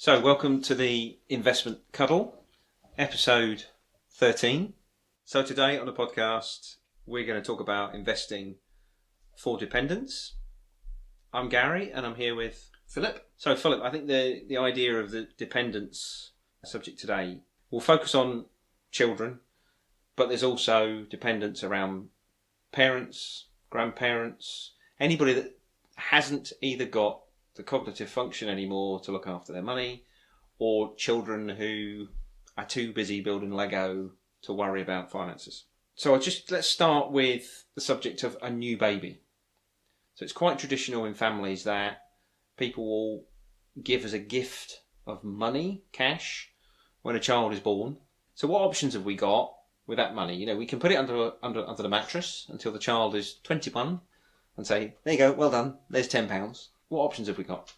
So, welcome to the Investment Cuddle, episode 13. So, today on the podcast, we're going to talk about investing for dependents. I'm Gary, and I'm here with Philip. So, Philip, I think the idea of the dependents subject today will focus on children, but there's also dependents around parents, grandparents, anybody that hasn't either got the cognitive function anymore to look after their money, or children who are too busy building Lego to worry about finances. So let's start with the subject of a new baby. So it's quite traditional in families that people will give as a gift of money, cash, when a child is born. So what options have we got with that money? You know, we can put it under the mattress until the child is 21 and say, there you go, well done, there's £10. What options have we got?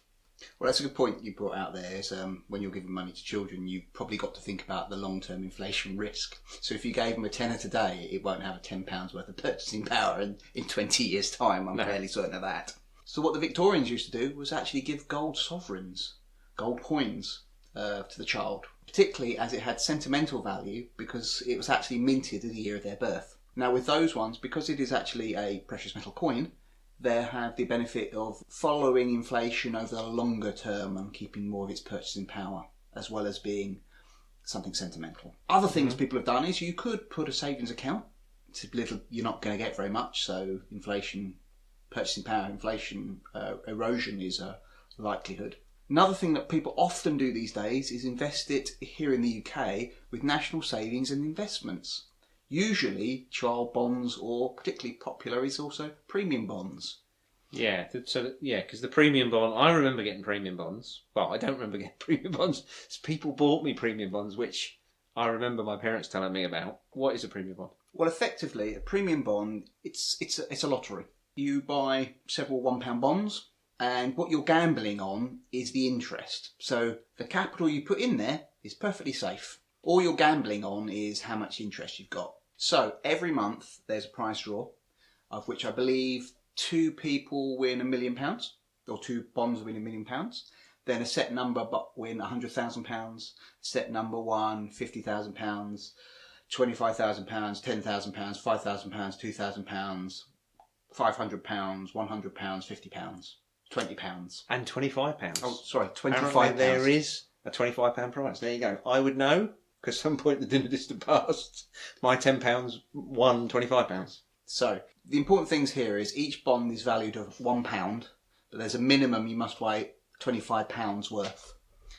Well, that's a good point you brought out there. Is when you're giving money to children, you've probably got to think about the long-term inflation risk. So if you gave them a tenner today, it won't have a £10 worth of purchasing power in 20 years' time. I'm fairly certain of that. So what the Victorians used to do was actually give gold sovereigns, gold coins, to the child, particularly as it had sentimental value because it was actually minted in the year of their birth. Now with those ones, because it is actually a precious metal coin, they have the benefit of following inflation over the longer term and keeping more of its purchasing power, as well as being something sentimental. Other things people have done is you could put a savings account. It's a little, you're not going to get very much, so inflation, purchasing power, inflation erosion is a likelihood. Another thing that people often do these days is invest it here in the UK with national savings and investments. Usually, child bonds, or particularly popular is also premium bonds. Yeah, because the premium bond, I remember getting premium bonds. Well, I don't remember getting premium bonds. People bought me premium bonds, which I remember my parents telling me about. What is a premium bond? Well, effectively, a premium bond, it's a lottery. You buy several £1 bonds, and what you're gambling on is the interest. So the capital you put in there is perfectly safe. All you're gambling on is how much interest you've got. So every month there's a prize draw, of which I believe 2 people win £1 million, or 2 bonds win £1 million. Then a set number but win £100,000, set number 1 £50,000, £25,000, £10,000, £5,000, £2,000, £500, £100, £50, £20. And £25. Oh, sorry, £25. Apparently there is a £25 prize. There you go. I would know, because some point in the distant past, my £10 won £25. So, the important things here is each bond is valued at £1, but there's a minimum you must buy £25 worth.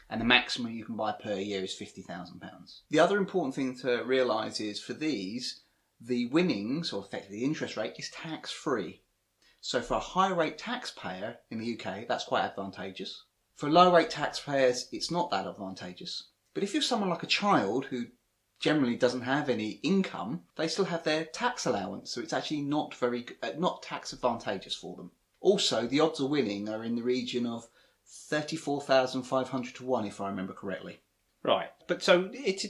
And the maximum you can buy per year is £50,000. The other important thing to realise is for these, the winnings, or effectively the interest rate, is tax-free. So for a high rate taxpayer in the UK, that's quite advantageous. For low rate taxpayers, it's not that advantageous. But if you're someone like a child who generally doesn't have any income, they still have their tax allowance, so it's actually not tax advantageous for them. Also, the odds of winning are in the region of 34,500 to 1, if I remember correctly. Right, but so it's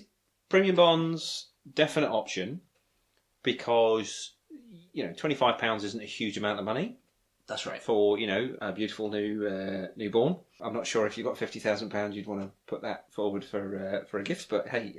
premium bonds, definite option, because £25 isn't a huge amount of money. That's right. For a beautiful newborn. I'm not sure if you've got £50,000 you'd want to put that forward for a gift, but hey,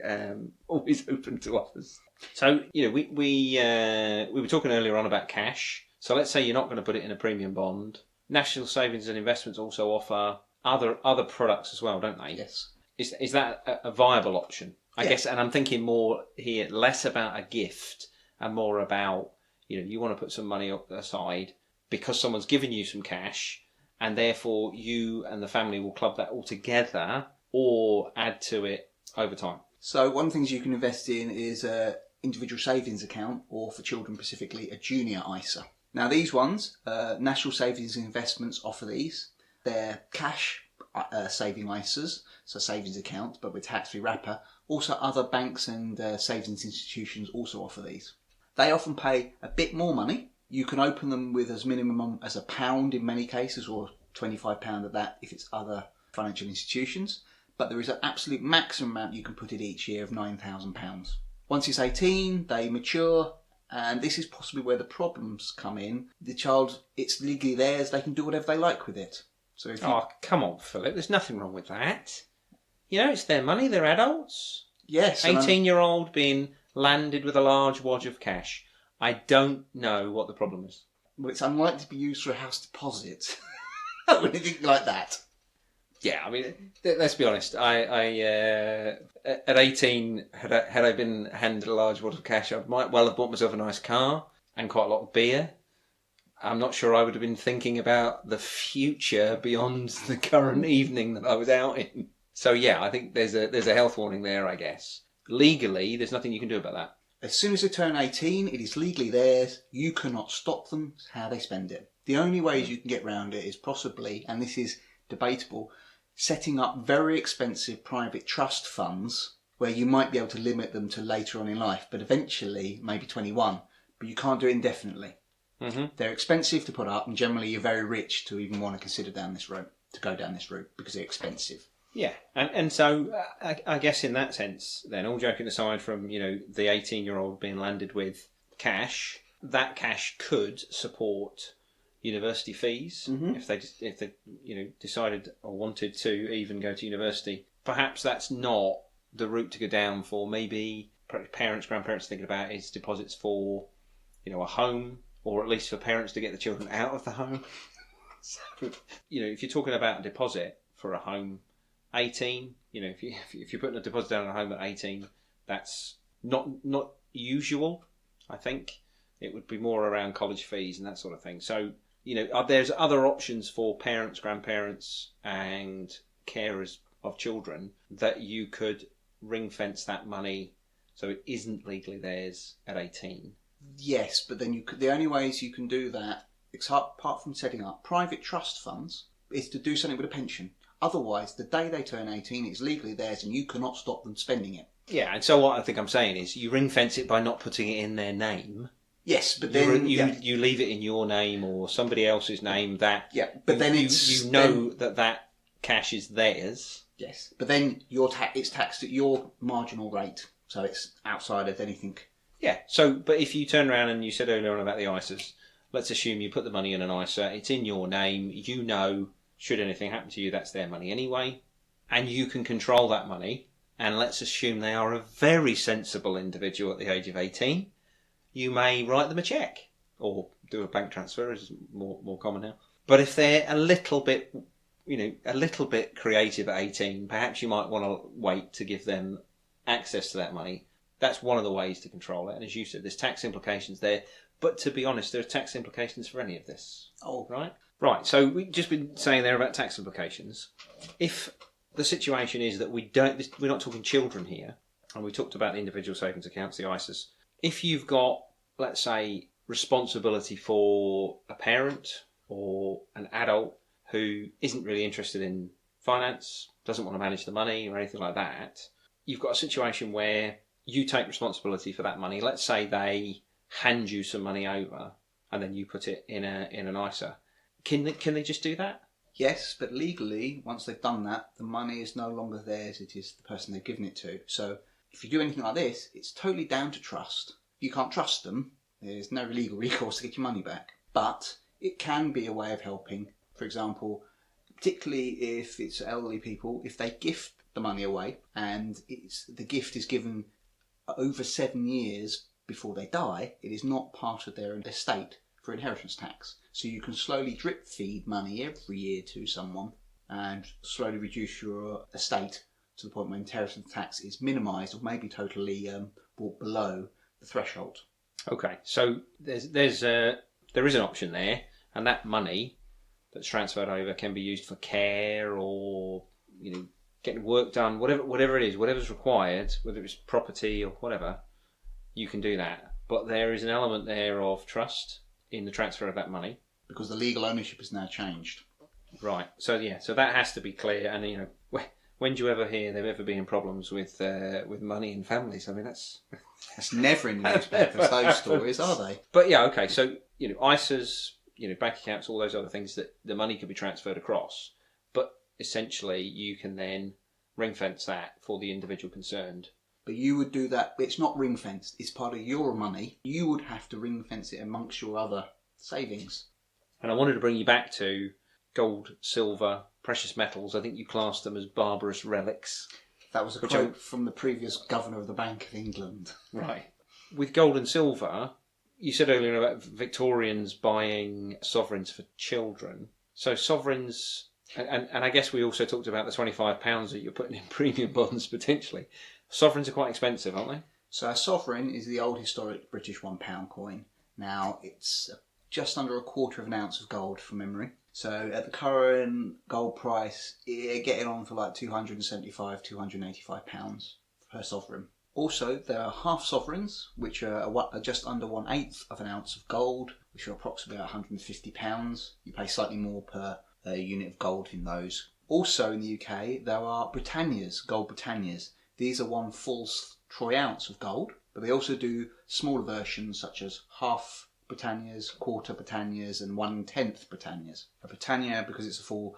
always open to offers. So we were talking earlier on about cash. So let's say you're not going to put it in a premium bond. National Savings and Investments also offer other products as well, don't they? Yes. Is that a viable option? I guess, and I'm thinking more here, less about a gift and more about you want to put some money aside because someone's given you some cash, and therefore you and the family will club that all together or add to it over time. So one of the things you can invest in is an individual savings account, or for children specifically, a junior ISA. Now these ones, National Savings and Investments offer these. They're cash saving ISAs, so savings account, but with tax-free wrapper. Also other banks and savings institutions also offer these. They often pay a bit more money. You can open them with as minimum as £1 in many cases, or £25 at that if it's other financial institutions. But there is an absolute maximum amount you can put in each year of £9,000. Once it's 18, they mature, and this is possibly where the problems come in. The child, it's legally theirs, they can do whatever they like with it. So if come on, Philip, there's nothing wrong with that. it's their money. They're adults. Yes. 18-year-old being landed with a large wad of cash. I don't know what the problem is. Well, it's unlikely to be used for a house deposit or anything like that. Yeah, I mean, let's be honest. I at 18, had I been handed a large wad of cash, I might well have bought myself a nice car and quite a lot of beer. I'm not sure I would have been thinking about the future beyond the current evening that I was out in. So yeah, I think there's a health warning there, I guess. Legally, there's nothing you can do about that. As soon as they turn 18, it is legally theirs. You cannot stop them how they spend it. The only ways you can get around it is possibly, and this is debatable, setting up very expensive private trust funds where you might be able to limit them to later on in life, but eventually maybe 21, but you can't do it indefinitely. Mm-hmm. They're expensive to put up, and generally you're very rich to even want to consider go down this route because they're expensive. Yeah, and so I guess in that sense, then, all joking aside from, the 18-year-old being landed with cash, that cash could support university fees if they decided or wanted to even go to university. Perhaps that's not the route to go down for. Maybe parents, grandparents thinking about is deposits for, a home, or at least for parents to get the children out of the home. So, if you're talking about a deposit for a home, 18, if you're putting a deposit down on a home at 18, that's not usual. I think it would be more around college fees and that sort of thing. So, there's other options for parents, grandparents, and carers of children that you could ring fence that money so it isn't legally theirs at 18. Yes, but then the only ways you can do that, apart from setting up private trust funds, is to do something with a pension. Otherwise, the day they turn 18, it's legally theirs and you cannot stop them spending it. Yeah, and so what I think I'm saying is you ring fence it by not putting it in their name. Yes, but then you leave it in your name or somebody else's name. That but then that cash is theirs. Yes, but then it's taxed at your marginal rate, so it's outside of anything. Yeah. So, but if you turn around and you said earlier on about the ISAs, let's assume you put the money in an ISA. It's in your name. Should anything happen to you, that's their money anyway, and you can control that money. And let's assume they are a very sensible individual at the age of 18. You may write them a cheque or do a bank transfer, is more common now. But if they're a little bit creative at 18, perhaps you might want to wait to give them access to that money. That's one of the ways to control it. And as you said, there's tax implications there. But to be honest, there are tax implications for any of this. Oh, right. Right. So we've just been saying there about tax implications. If the situation is that we're not talking children here, and we talked about the individual savings accounts, the ISAs. If you've got, let's say, responsibility for a parent or an adult who isn't really interested in finance, doesn't want to manage the money or anything like that, you've got a situation where you take responsibility for that money. Let's say they hand you some money over and then you put it in an ISA. Can they just do that? Yes, but legally, once they've done that, the money is no longer theirs. It is the person they've given it to. So if you do anything like this, it's totally down to trust. You can't trust them. There's no legal recourse to get your money back. But it can be a way of helping. For example, particularly if it's elderly people, if they gift the money away and the gift is given over 7 years before they die, it is not part of their estate for inheritance tax. So you can slowly drip feed money every year to someone and slowly reduce your estate to the point where inheritance tax is minimised or maybe totally brought below the threshold. Okay, so there is an option there, and that money that's transferred over can be used for care or getting work done, whatever it is, whatever's required, whether it's property or whatever, you can do that. But there is an element there of trust in the transfer of that money. Because the legal ownership has now changed. Right. So that has to be clear. And when do you ever hear there ever been problems with money in families? I mean, that's never in the newspapers. Those stories, are they? But yeah, okay. So ISAs, bank accounts, all those other things that the money could be transferred across. But essentially, you can then ring fence that for the individual concerned. But you would do that. It's not ring fenced. It's part of your money. You would have to ring fence it amongst your other savings. And I wanted to bring you back to gold, silver, precious metals. I think you classed them as barbarous relics. That was a quote from the previous governor of the Bank of England. Right. With gold and silver, you said earlier about Victorians buying sovereigns for children. So sovereigns, and I guess we also talked about the £25 that you're putting in premium bonds potentially. Sovereigns are quite expensive, aren't they? So a sovereign is the old historic British £1 coin. Now it's just under a quarter of an ounce of gold from memory. So at the current gold price, you're getting on for like £275, £285 per sovereign. Also, there are half sovereigns, which are just under 1/8 of an ounce of gold, which are approximately £150. You pay slightly more per unit of gold in those. Also in the UK, there are Britannias, gold Britannias. These are 1 full troy ounce of gold, but they also do smaller versions such as half Britannias, quarter Britannias, and 1/10 Britannias. A Britannia, because it's a full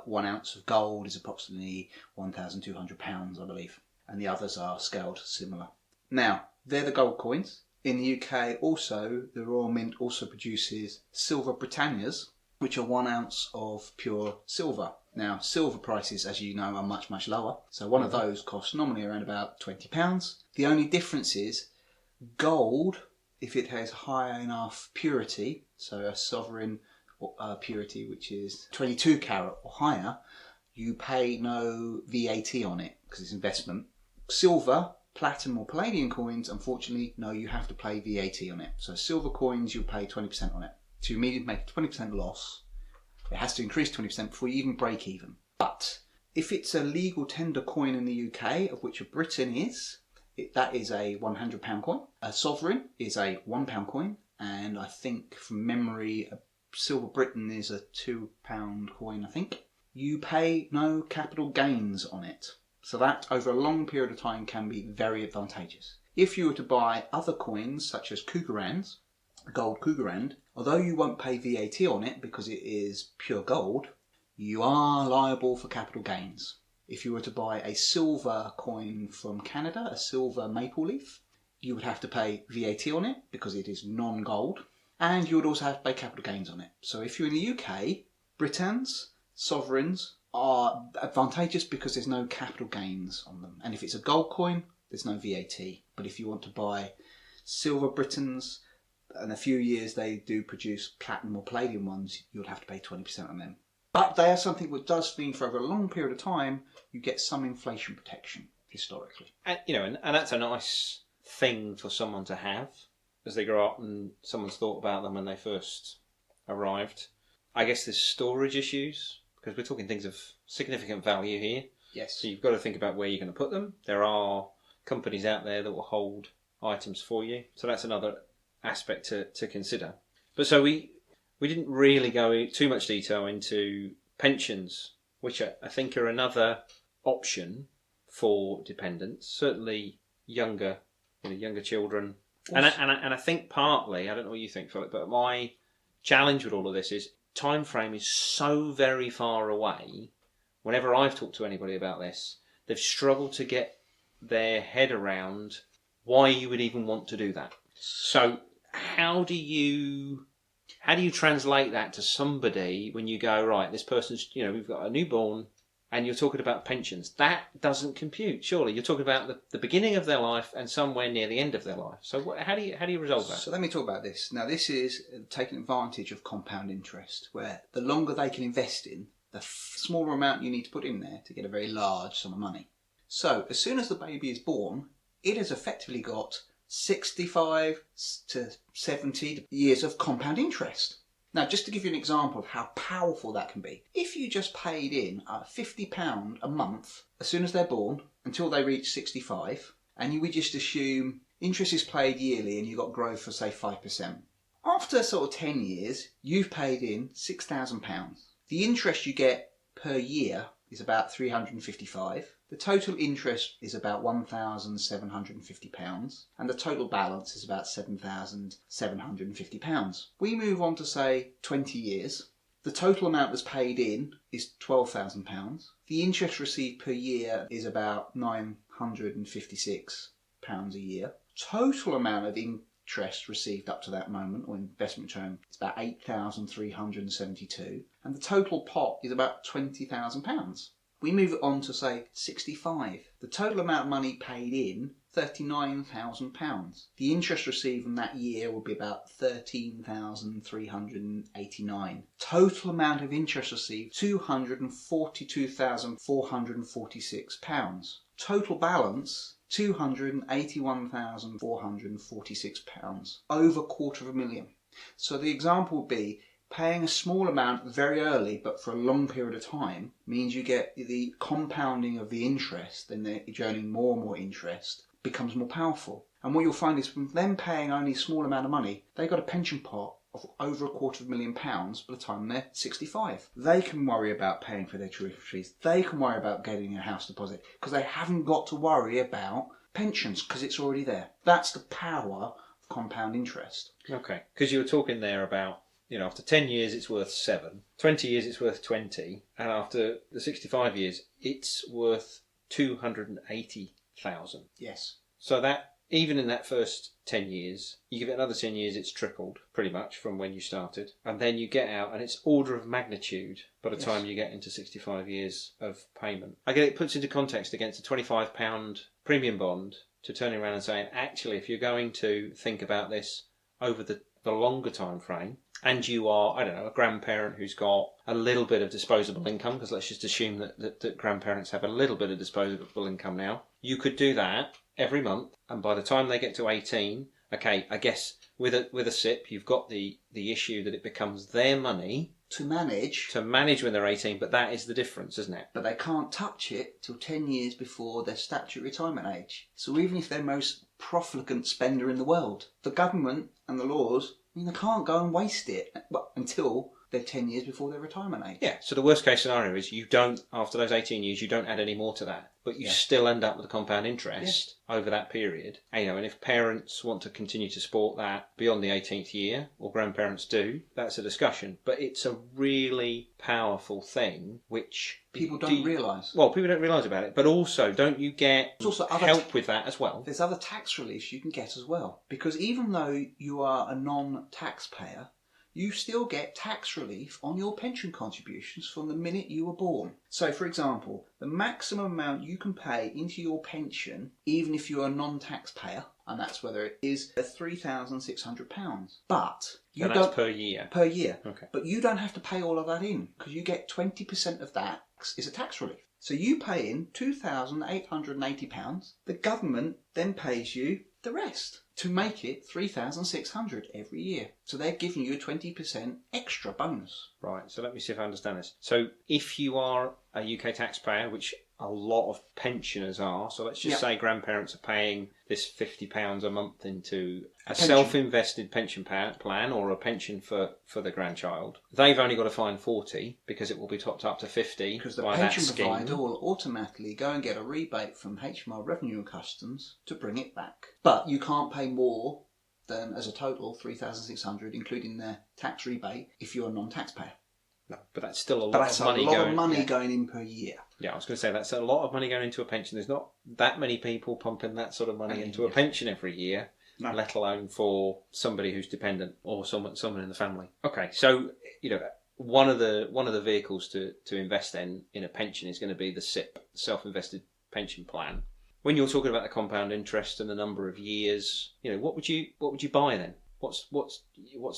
1 ounce of gold, is approximately £1,200, I believe. And the others are scaled similar. Now, they're the gold coins. In the UK also, the Royal Mint also produces silver Britannias, which are 1 ounce of pure silver. Now, silver prices, as you know, are much, much lower. So one of those costs normally around about £20. The only difference is gold, if it has high enough purity, so a sovereign purity which is 22 carat or higher, you pay no VAT on it because it's investment. Silver, platinum or palladium coins, unfortunately, no, you have to pay VAT on it. So silver coins, you'll pay 20% on it. To immediately make a 20% loss, it has to increase 20% before you even break even. But if it's a legal tender coin in the UK, of which a Britain is, that is a £100 coin. A sovereign is a £1 coin. And I think from memory, a silver Britain is a £2 coin, I think. You pay no capital gains on it. So that, over a long period of time, can be very advantageous. If you were to buy other coins, such as Cougarans, gold Cougarand, although you won't pay VAT on it because it is pure gold, you are liable for capital gains. If you were to buy a silver coin from Canada, a silver maple leaf, you would have to pay VAT on it because it is non-gold, and you would also have to pay capital gains on it. So if you're in the UK, Britons, sovereigns, are advantageous because there's no capital gains on them. And if it's a gold coin, there's no VAT. But if you want to buy silver Britons, in a few years they do produce platinum or palladium ones, you'll have to pay 20% on them. But they are something which does mean for over a long period of time, you get some inflation protection, historically. And, and that's a nice thing for someone to have as they grow up and someone's thought about them when they first arrived. I guess there's storage issues, because we're talking things of significant value here. Yes. So you've got to think about where you're going to put them. There are companies out there that will hold items for you. So that's another aspect to consider. But so we didn't really go too much detail into pensions, which I think are another option for dependents. Certainly younger children. And I think partly, I don't know what you think, Philip, but my challenge with all of this is time frame is so very far away. Whenever I've talked to anybody about this, they've struggled to get their head around why you would even want to do that. So how do you translate that to somebody when you go, right, this person's, we've got a newborn and you're talking about pensions. That doesn't compute, surely. You're talking about the beginning of their life and somewhere near the end of their life. So how do you resolve that? So let me talk about this. Now, this is taking advantage of compound interest, where the longer they can invest in, the smaller amount you need to put in there to get a very large sum of money. So as soon as the baby is born, it has effectively got 65 to 70 years of compound interest. Now, just to give you an example of how powerful that can be, if you just paid in £50 a month as soon as they're born until they reach 65, and we just assume interest is paid yearly and you've got growth for, say, 5%. After sort of 10 years, you've paid in £6,000. The interest you get per year is about £355. The total interest is about £1,750, and the total balance is about £7,750. We move on to, say, 20 years. The total amount that's paid in is £12,000. The interest received per year is about £956 a year. Total amount of interest received up to that moment, or investment return, is about £8,372, and the total pot is about £20,000. We move it on to, say, 65. The total amount of money paid in, £39,000. The interest received in that year will be about £13,389. Total amount of interest received, £242,446. Total balance, £281,446. Over £250,000. So the example would be paying a small amount very early but for a long period of time means you get the compounding of the interest, and you're earning more and more interest, becomes more powerful. And what you'll find is from them paying only a small amount of money, they got a pension pot of over £250,000 by the time they're 65. They can worry about paying for their tuition fees. They can worry about getting a house deposit because they haven't got to worry about pensions because it's already there. That's the power of compound interest. Okay, because you were talking there about, after 10 years it's worth 7, 20 years it's worth 20, and after the 65 years it's worth 280,000. Yes. So that, even in that first 10 years, you give it another 10 years, it's tripled pretty much from when you started. And then you get out and it's order of magnitude by the time you get into 65 years of payment. I get it puts into context against a £25 premium bond to turning around and saying, actually, if you're going to think about this over the longer time frame, and you are, a grandparent who's got a little bit of disposable income, because let's just assume that grandparents have a little bit of disposable income now, you could do that every month, and by the time they get to 18, okay, I guess with a SIP, you've got the issue that it becomes their money to manage when they're 18, but that is the difference, isn't it? But they can't touch it till 10 years before their statutory retirement age. So even if they're the most profligate spender in the world, the government and the laws, they can't go and waste it until they're 10 years before their retirement age. Yeah, so the worst case scenario is you don't, after those 18 years, you don't add any more to that, but you still end up with a compound interest over that period. And if parents want to continue to support that beyond the 18th year, or grandparents do, that's a discussion. But it's a really powerful thing, which people don't realise. Well, people don't realise about it, but also, don't you get help with that as well? There's other tax reliefs you can get as well. Because even though you are a non-taxpayer, you still get tax relief on your pension contributions from the minute you were born. So, for example, the maximum amount you can pay into your pension, even if you're a non-taxpayer, and that's whether it is £3,600. But you don't... that's per year? Per year. Okay. But you don't have to pay all of that in, because you get 20% of that is a tax relief. So you pay in £2,880. The government then pays you the rest to make it £3,600 every year. So they're giving you a 20% extra bonus. Right, so let me see if I understand this. So if you are a UK taxpayer, which a lot of pensioners are, so let's just say grandparents are paying this £50 a month into a self-invested pension plan or a pension for the grandchild, they've only got to find 40 because it will be topped up to 50 because the by pension that scheme. provider will automatically go and get a rebate from HMR Revenue and Customs to bring it back. But you can't pay more than, as a total, £3,600, including the tax rebate, if you're a non-taxpayer. No, but that's still a lot of money going in per year. Yeah, I was going to say that's a lot of money going into a pension. There's not that many people pumping that sort of money into a pension every year, let alone for somebody who's dependent or someone in the family. Okay, so one of the vehicles to invest in a pension is going to be the SIP, self-invested pension plan. When you're talking about the compound interest and the number of years, what would you buy then? What's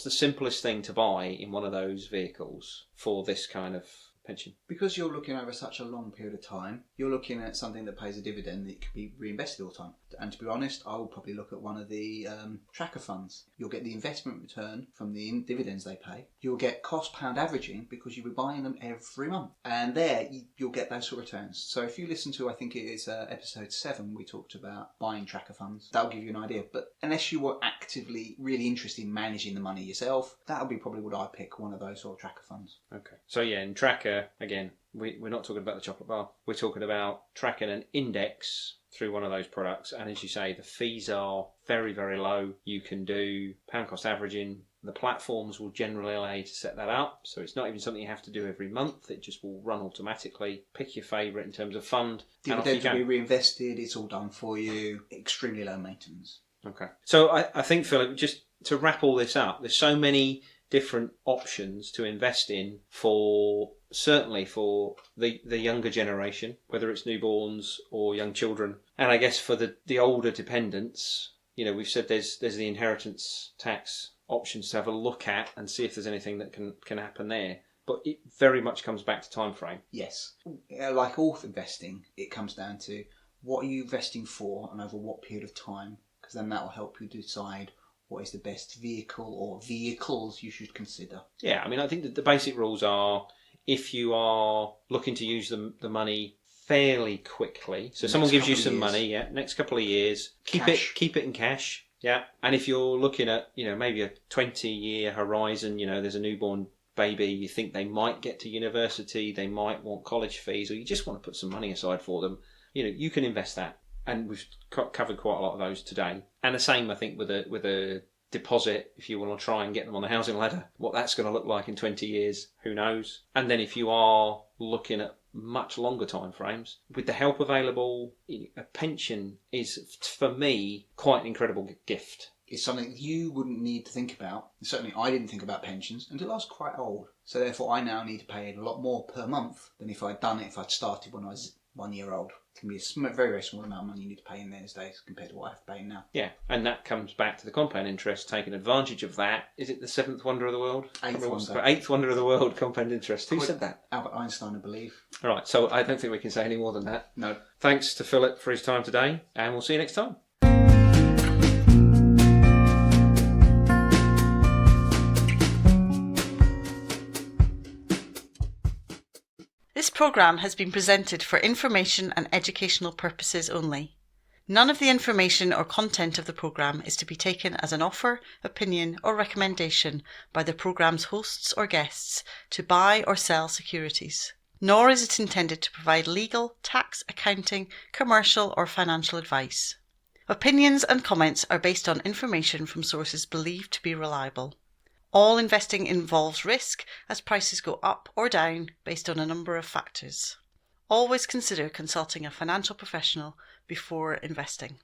the simplest thing to buy in one of those vehicles for this kind of pension? Because you're looking over such a long period of time, you're looking at something that pays a dividend that can be reinvested all the time. And to be honest, I will probably look at one of the tracker funds. You'll get the investment return from the dividends they pay. You'll get cost pound averaging because you'll be buying them every month. And there, you'll get those sort of returns. So if you listen to, I think it is episode 7, we talked about buying tracker funds. That'll give you an idea. But unless you were actively really interested in managing the money yourself, that'll be probably what I pick, one of those sort of tracker funds. Okay. So in tracker, again, we're not talking about the chocolate bar. We're talking about tracking an index through one of those products. And as you say, the fees are very, very low. You can do pound cost averaging. The platforms will generally allow you to set that up. So it's not even something you have to do every month. It just will run automatically. Pick your favourite in terms of fund. Dividends will be reinvested. It's all done for you. Extremely low maintenance. Okay. So I think, Philip, just to wrap all this up, there's so many different options to invest in for certainly for the younger generation, whether it's newborns or young children. And I guess for the older dependents, we've said there's the inheritance tax options to have a look at and see if there's anything that can happen there. But it very much comes back to time frame. Yes. Like all investing, it comes down to what are you investing for and over what period of time, because then that will help you decide what is the best vehicle or vehicles you should consider. Yeah, I mean, I think that the basic rules are if you are looking to use the money fairly quickly, so someone gives you some money, next couple of years, keep it in cash, and if you're looking at, maybe a 20-year horizon, there's a newborn baby, you think they might get to university, they might want college fees, or you just want to put some money aside for them, you can invest that. And we've covered quite a lot of those today. And the same, I think, with a deposit, if you want to try and get them on the housing ladder. What that's going to look like in 20 years, who knows? And then if you are looking at much longer time frames, with the help available, a pension is, for me, quite an incredible gift. It's something you wouldn't need to think about. Certainly I didn't think about pensions until I was quite old. So therefore I now need to pay a lot more per month than if I'd started when I was 1 year old. It can be a very, very small amount of money you need to pay in those days compared to what I have to pay now. Yeah, and that comes back to the compound interest, taking advantage of that. Is it the seventh wonder of the world? Eighth wonder of the world, compound interest. Who said that? Albert Einstein, I believe. All right, so I don't think we can say any more than that. No. Thanks to Philip for his time today, and we'll see you next time. This programme has been presented for information and educational purposes only. None of the information or content of the programme is to be taken as an offer, opinion or recommendation by the programme's hosts or guests to buy or sell securities. Nor is it intended to provide legal, tax, accounting, commercial or financial advice. Opinions and comments are based on information from sources believed to be reliable. All investing involves risk as prices go up or down based on a number of factors. Always consider consulting a financial professional before investing.